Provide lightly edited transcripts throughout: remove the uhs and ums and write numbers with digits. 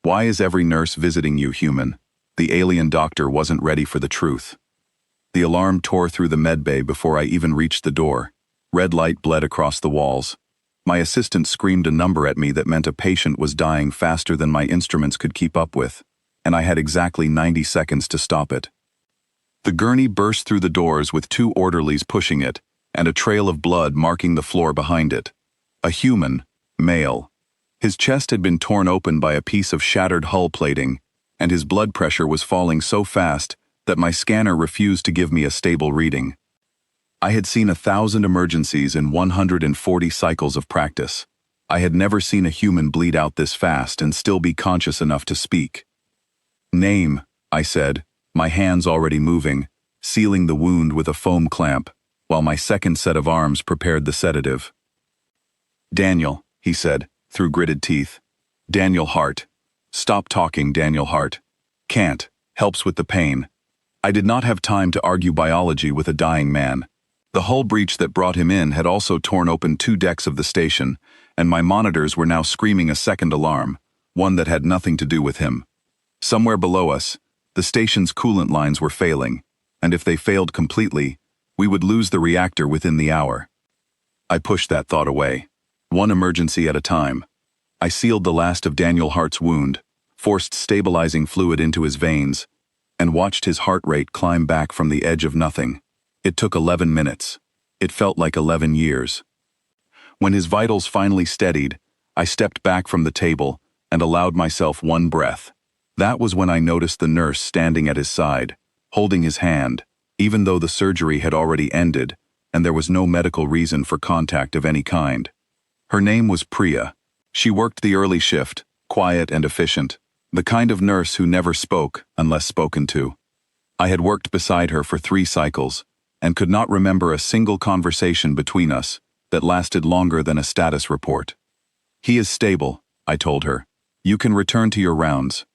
Why is every nurse visiting you, human? The alien doctor wasn't ready for the truth. The alarm tore through the medbay before I even reached the door. Red light bled across the walls. My assistant screamed a number at me that meant a patient was dying faster than my instruments could keep up with, and I had exactly 90 seconds to stop it. The gurney burst through the doors with 2 orderlies pushing it, and a trail of blood marking the floor behind it. A human, male. His chest had been torn open by a piece of shattered hull plating, and his blood pressure was falling so fast that my scanner refused to give me a stable reading. I had seen 1,000 emergencies in 140 cycles of practice. I had never seen a human bleed out this fast and still be conscious enough to speak. "Name," I said, my hands already moving, sealing the wound with a foam clamp, while my second set of arms prepared the sedative. "Daniel," he said, through gritted teeth. "Daniel Hart. Stop talking, Daniel Hart. Can't. Helps with the pain." I did not have time to argue biology with a dying man. The hull breach that brought him in had also torn open 2 decks of the station, and my monitors were now screaming a second alarm, one that had nothing to do with him. Somewhere below us, the station's coolant lines were failing, and if they failed completely, we would lose the reactor within the hour. I pushed that thought away, one emergency at a time. I sealed the last of Daniel Hart's wound, forced stabilizing fluid into his veins, and watched his heart rate climb back from the edge of nothing. It took 11 minutes. It felt like 11 years. When his vitals finally steadied, I stepped back from the table and allowed myself one breath. That was when I noticed the nurse standing at his side, holding his hand, even though the surgery had already ended and there was no medical reason for contact of any kind. Her name was Priya. She worked the early shift, quiet and efficient, the kind of nurse who never spoke unless spoken to. I had worked beside her for 3 cycles, and could not remember a single conversation between us that lasted longer than a status report. "He is stable," I told her. "You can return to your rounds."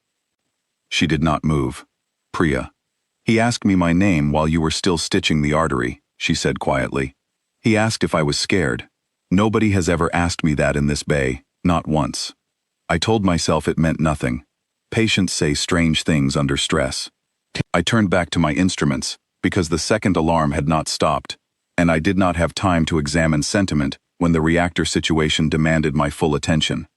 She did not move. "Priya. He asked me my name while you were still stitching the artery," she said quietly. "He asked if I was scared. Nobody has ever asked me that in this bay, not once." I told myself it meant nothing. Patients say strange things under stress. I turned back to my instruments, because the second alarm had not stopped, and I did not have time to examine sentiment when the reactor situation demanded my full attention.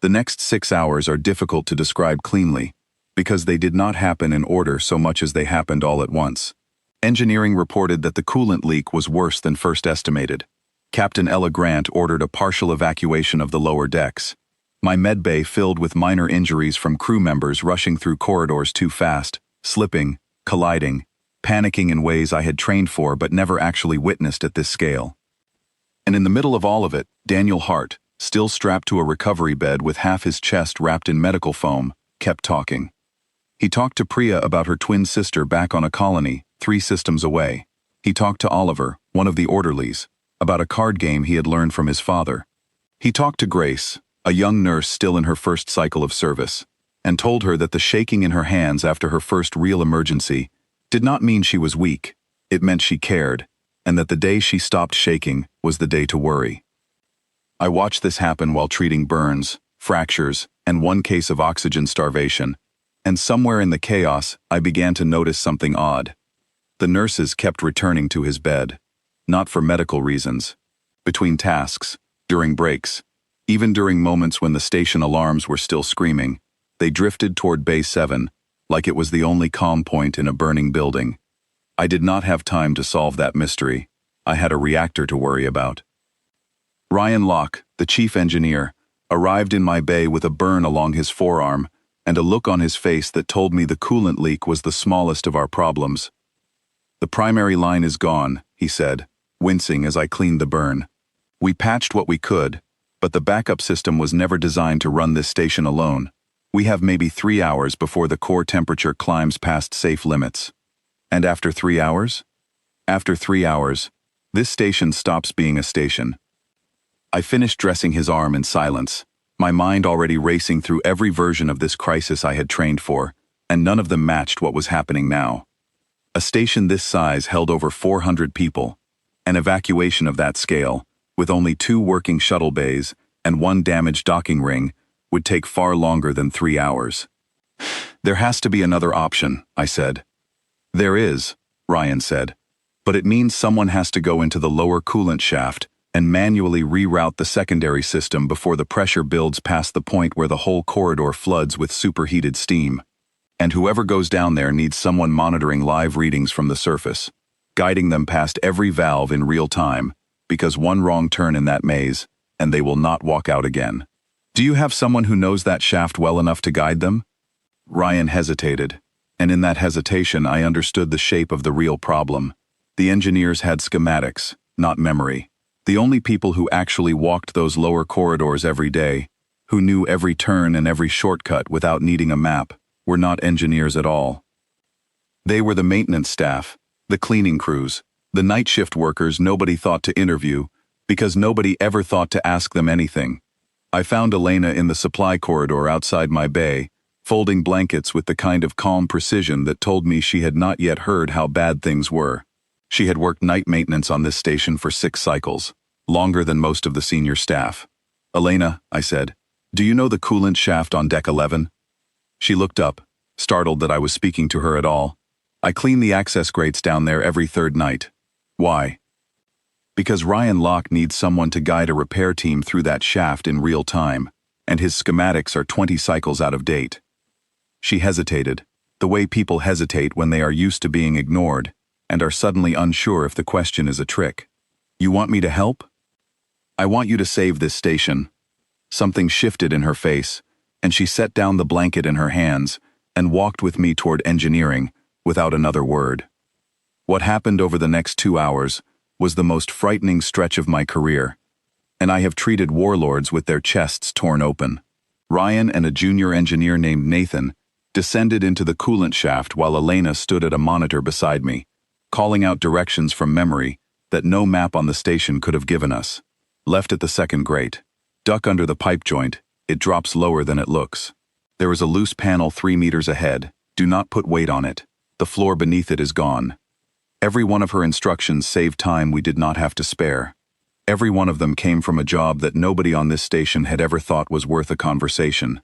The next 6 hours are difficult to describe cleanly, because they did not happen in order so much as they happened all at once. Engineering reported that the coolant leak was worse than first estimated. Captain Ella Grant ordered a partial evacuation of the lower decks. My medbay filled with minor injuries from crew members rushing through corridors too fast, slipping, colliding, panicking in ways I had trained for but never actually witnessed at this scale. And in the middle of all of it, Daniel Hart, still strapped to a recovery bed with half his chest wrapped in medical foam, kept talking. He talked to Priya about her twin sister back on a colony, 3 systems away. He talked to Oliver, one of the orderlies, about a card game he had learned from his father. He talked to Grace, a young nurse still in her first cycle of service, and told her that the shaking in her hands after her first real emergency did not mean she was weak. It meant she cared, and that the day she stopped shaking was the day to worry. I watched this happen while treating burns, fractures, and 1 case of oxygen starvation, and somewhere in the chaos, I began to notice something odd. The nurses kept returning to his bed, not for medical reasons. Between tasks, during breaks, even during moments when the station alarms were still screaming, they drifted toward Bay 7, like it was the only calm point in a burning building. I did not have time to solve that mystery. I had a reactor to worry about. Ryan Locke, the chief engineer, arrived in my bay with a burn along his forearm and a look on his face that told me the coolant leak was the smallest of our problems. "The primary line is gone," he said, wincing as I cleaned the burn. "We patched what we could, but the backup system was never designed to run this station alone. We have maybe 3 hours before the core temperature climbs past safe limits. And after 3 hours? After 3 hours, this station stops being a station." I finished dressing his arm in silence, my mind already racing through every version of this crisis I had trained for, and none of them matched what was happening now. A station this size held over 400 people. An evacuation of that scale, with only 2 working shuttle bays and 1 damaged docking ring, would take far longer than 3 hours. There has to be another option, I said. There is, Ryan said. But it means someone has to go into the lower coolant shaft and manually reroute the secondary system before the pressure builds past the point where the whole corridor floods with superheated steam. And whoever goes down there needs someone monitoring live readings from the surface, guiding them past every valve in real time, because one wrong turn in that maze, and they will not walk out again. Do you have someone who knows that shaft well enough to guide them? Ryan hesitated, and in that hesitation I understood the shape of the real problem. The engineers had schematics, not memory. The only people who actually walked those lower corridors every day, who knew every turn and every shortcut without needing a map, were not engineers at all. They were the maintenance staff, the cleaning crews, the night shift workers nobody thought to interview, because nobody ever thought to ask them anything. I found Elena in the supply corridor outside my bay, folding blankets with the kind of calm precision that told me she had not yet heard how bad things were. She had worked night maintenance on this station for 6 cycles, longer than most of the senior staff. Elena, I said, do you know the coolant shaft on deck 11? She looked up, startled that I was speaking to her at all. I clean the access grates down there every 3rd night. Why? Because Ryan Locke needs someone to guide a repair team through that shaft in real time, and his schematics are 20 cycles out of date. She hesitated, the way people hesitate when they are used to being ignored, and are suddenly unsure if the question is a trick. You want me to help? I want you to save this station. Something shifted in her face, and she set down the blanket in her hands and walked with me toward engineering without another word. What happened over the next 2 hours was the most frightening stretch of my career, and I have treated warlords with their chests torn open. Ryan and a junior engineer named Nathan descended into the coolant shaft while Elena stood at a monitor beside me, calling out directions from memory that no map on the station could have given us. Left at the 2nd grate. Duck under the pipe joint. It drops lower than it looks. There is a loose panel 3 meters ahead. Do not put weight on it. The floor beneath it is gone. Every one of her instructions saved time we did not have to spare. Every one of them came from a job that nobody on this station had ever thought was worth a conversation.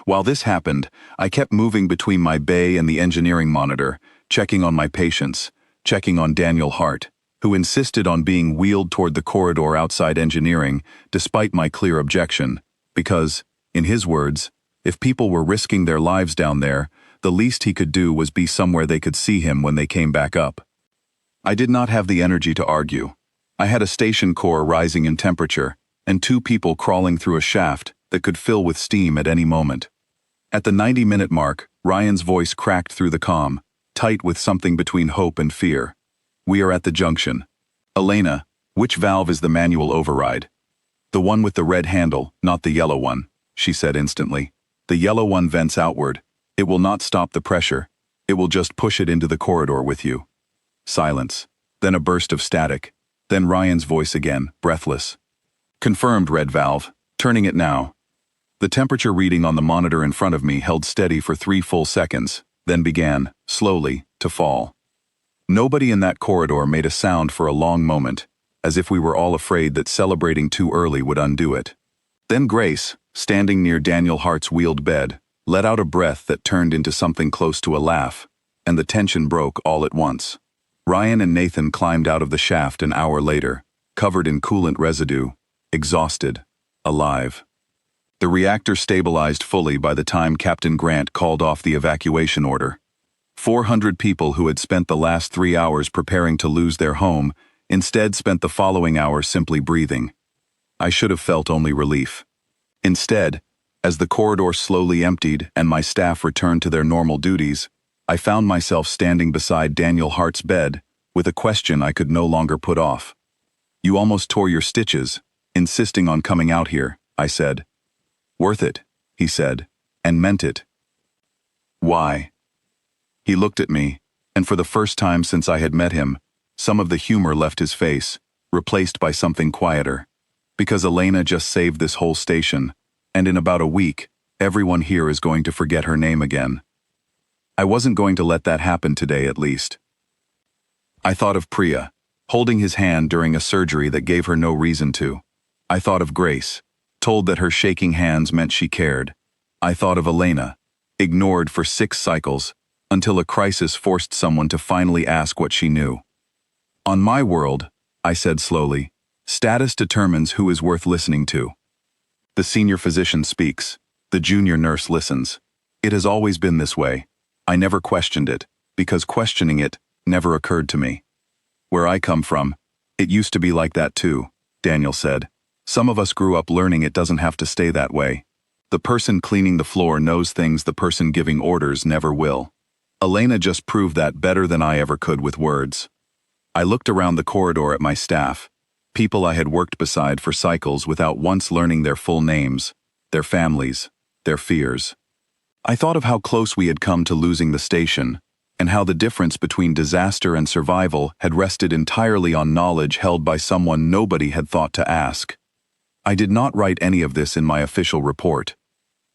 While this happened, I kept moving between my bay and the engineering monitor, checking on my patients, checking on Daniel Hart, who insisted on being wheeled toward the corridor outside engineering, despite my clear objection, because, in his words, if people were risking their lives down there, the least he could do was be somewhere they could see him when they came back up. I did not have the energy to argue. I had a station core rising in temperature, and 2 people crawling through a shaft that could fill with steam at any moment. At the 90-minute mark, Ryan's voice cracked through the comm, tight with something between hope and fear. We are at the junction. Elena, which valve is the manual override? The one with the red handle, not the yellow one, she said instantly. The yellow one vents outward. It will not stop the pressure. It will just push it into the corridor with you. Silence. Then a burst of static. Then Ryan's voice again, breathless. Confirmed, red valve. Turning it now. The temperature reading on the monitor in front of me held steady for 3 full seconds, then began, slowly, to fall. Nobody in that corridor made a sound for a long moment, as if we were all afraid that celebrating too early would undo it. Then Grace, standing near Daniel Hart's wheeled bed, let out a breath that turned into something close to a laugh, and the tension broke all at once. Ryan and Nathan climbed out of the shaft an hour later, covered in coolant residue, exhausted, alive. The reactor stabilized fully by the time Captain Grant called off the evacuation order. 400 people who had spent the last 3 hours preparing to lose their home instead spent the following hour simply breathing. I should have felt only relief. Instead, as the corridor slowly emptied and my staff returned to their normal duties, I found myself standing beside Daniel Hart's bed with a question I could no longer put off. You almost tore your stitches, insisting on coming out here, I said. Worth it, he said, and meant it. Why? He looked at me, and for the first time since I had met him, some of the humor left his face, replaced by something quieter. Because Elena just saved this whole station, and in about a week, everyone here is going to forget her name again. I wasn't going to let that happen today, at least. I thought of Priya, holding his hand during a surgery that gave her no reason to. I thought of Grace, told that her shaking hands meant she cared. I thought of Elena, ignored for 6 cycles, until a crisis forced someone to finally ask what she knew. On my world, I said slowly, status determines who is worth listening to. The senior physician speaks, the junior nurse listens. It has always been this way. I never questioned it, because questioning it never occurred to me. Where I come from, it used to be like that too, Daniel said. Some of us grew up learning it doesn't have to stay that way. The person cleaning the floor knows things the person giving orders never will. Elena just proved that better than I ever could with words. I looked around the corridor at my staff, people I had worked beside for cycles without once learning their full names, their families, their fears. I thought of how close we had come to losing the station, and how the difference between disaster and survival had rested entirely on knowledge held by someone nobody had thought to ask. I did not write any of this in my official report.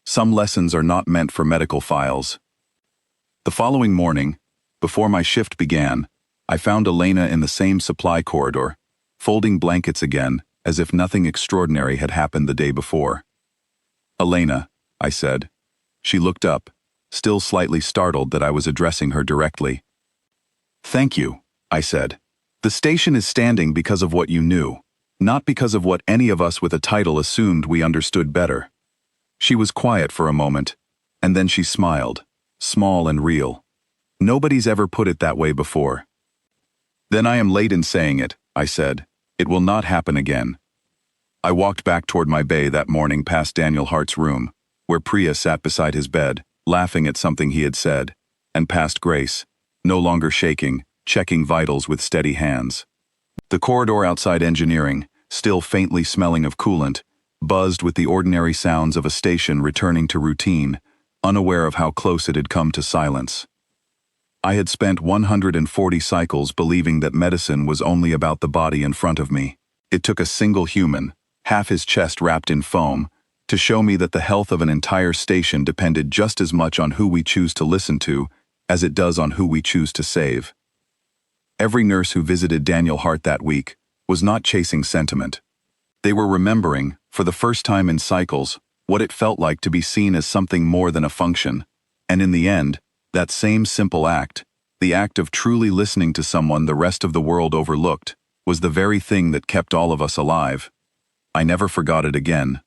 Some lessons are not meant for medical files. The following morning, before my shift began, I found Elena in the same supply corridor, folding blankets again, as if nothing extraordinary had happened the day before. "Elena," I said. She looked up, still slightly startled that I was addressing her directly. "Thank you," I said. "The station is standing because of what you knew, not because of what any of us with a title assumed we understood better." She was quiet for a moment, and then she smiled, small and real. "Nobody's ever put it that way before." "Then I am late in saying it," I said. "It will not happen again." I walked back toward my bay that morning past Daniel Hart's room, where Priya sat beside his bed, laughing at something he had said, and past Grace, no longer shaking, checking vitals with steady hands. The corridor outside engineering, still faintly smelling of coolant, buzzed with the ordinary sounds of a station returning to routine, unaware of how close it had come to silence. I had spent 140 cycles believing that medicine was only about the body in front of me. It took a single human, half his chest wrapped in foam, to show me that the health of an entire station depended just as much on who we choose to listen to as it does on who we choose to save. Every nurse who visited Daniel Hart that week was not chasing sentiment. They were remembering, for the first time in cycles, what it felt like to be seen as something more than a function, and in the end, that same simple act, the act of truly listening to someone the rest of the world overlooked, was the very thing that kept all of us alive. I never forgot it again.